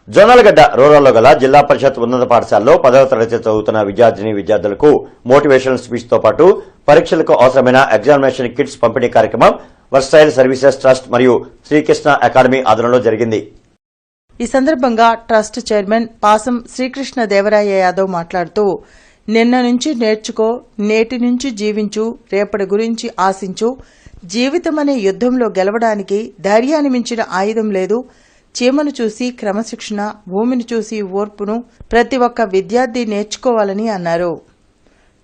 జొన్నలగడ్డ రూరల్లో గల జిల్లా పరిషత్ ఉన్నత పాఠశాలలో 10వ తరగతి చదువుతున్న విద్యార్థులకు మోటివేషనల్ స్పీచ్ తో పాటు పరీక్షలకు అవసరమైన ఎగ్జామినేషన్ కిట్స్ పంపిణీ కార్యక్రమం వర్సైల్ సర్వీసెస్ ట్రస్ట్ మరియు శ్రీకృష్ణ అకాడమీ ఆధ్వర్యంలో జరిగింది. ఈ సందర్భంగా ట్రస్ట్ చైర్మన్ పాసం శ్రీకృష్ణ దేవరాయ యాదవ్ మాట్లాడుతూ, నిన్న నుంచి నేర్చుకో, నేటి నుంచి జీవించు, రేపటి గురించి ఆశించు, జీవితమనే యుద్దంలో గెలవడానికి ధైర్యాన్ని మించిన ఆయుధం లేదు, చీమను చూసి క్రమశిక్షణ, భూమిని చూసి ఓర్పును ప్రతి ఒక్క విద్యార్థి నేర్చుకోవాలని అన్నారు.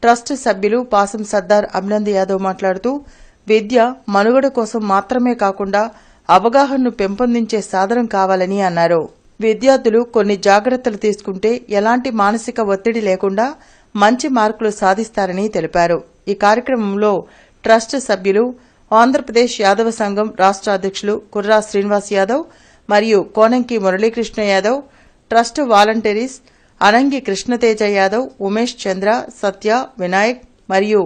ట్రస్ట్ సభ్యులు పాసం సర్దార్ అభినంద్ యాదవ్ మాట్లాడుతూ, విద్య మనుగడ కోసం మాత్రమే కాకుండా అవగాహనను పెంపొందించే సాధనం కావాలని అన్నారు. విద్యార్థులు కొన్ని జాగ్రత్తలు తీసుకుంటే ఎలాంటి మానసిక ఒత్తిడి లేకుండా మంచి మార్కులు సాధిస్తారని తెలిపారు. ఈ కార్యక్రమంలో ట్రస్ట్ సభ్యులు, ఆంధ్రప్రదేశ్ యాదవ సంఘం రాష్ట్ర అధ్యక్షులు కుర్రా శ్రీనివాస్ యాదవ్ మరియు కోనంకి మురళీకృష్ణ యాదవ్, ట్రస్ట్ వాలంటీర్స్ అనంగి కృష్ణతేజ యాదవ్, ఉమేష్ చంద్ర, సత్య, వినాయక్ మరియు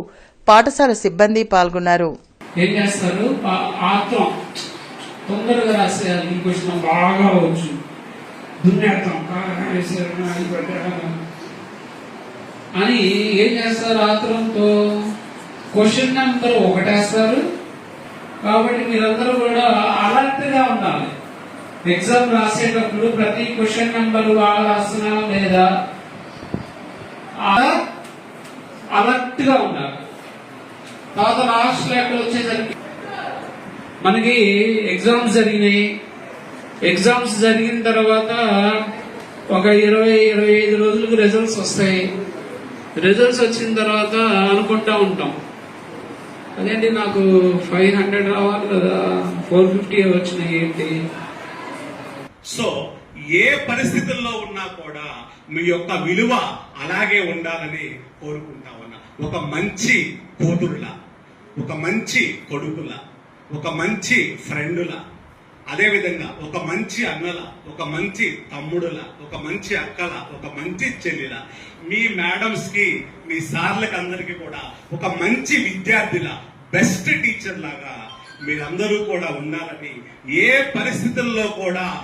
పాఠశాల సిబ్బంది పాల్గొన్నారు. ఏం చేస్తారు, ఆత్రం తొందరగా రాసేయాలి, ఈ క్వశ్చన్ బాగా వచ్చు, దున్నేస్తాం అని ఏం చేస్తారు, ఆత్రంతో క్వశ్చన్ నెంబర్ 1 వేస్తారు. కాబట్టి మీరందరూ కూడా అలర్ట్ గా ఉండాలి. ఎగ్జామ్ రాసేటప్పుడు ప్రతి క్వశ్చన్ నెంబర్ బాగా రాస్తున్నా లేదా అలర్ట్ గా ఉండాలి. తర్వాత లాస్ట్ లెక్కలు వచ్చేసరికి మనకి ఎగ్జామ్స్ జరిగినాయి. ఎగ్జామ్స్ జరిగిన తర్వాత ఒక 20-25 రోజులకు రిజల్ట్స్ వస్తాయి. రిజల్ట్స్ వచ్చిన తర్వాత అనుకుంటా ఉంటాం, అదేంటి నాకు 500 రావాలి కదా, 450 వచ్చినాయి ఏంటి. సో ఏ పరిస్థితుల్లో ఉన్నా కూడా మీ యొక్క విలువ అలాగే ఉండాలని కోరుకుంటా ఉన్నా. ఒక మంచి కూతురులా, ఒక మంచి కొడుకులా, ఒక మంచి ఫ్రెండులా, అదేవిధంగా ఒక మంచి అన్నల, ఒక మంచి తమ్ముడుల, ఒక మంచి అక్కల, ఒక మంచి చెల్లిల, మీ మేడమ్స్ కి, మీ సార్లకి అందరికీ కూడా ఒక మంచి విద్యార్థిలా, బెస్ట్ టీచర్ లాగా మీరందరూ కూడా ఉండాలని, ఏ పరిస్థితుల్లో కూడా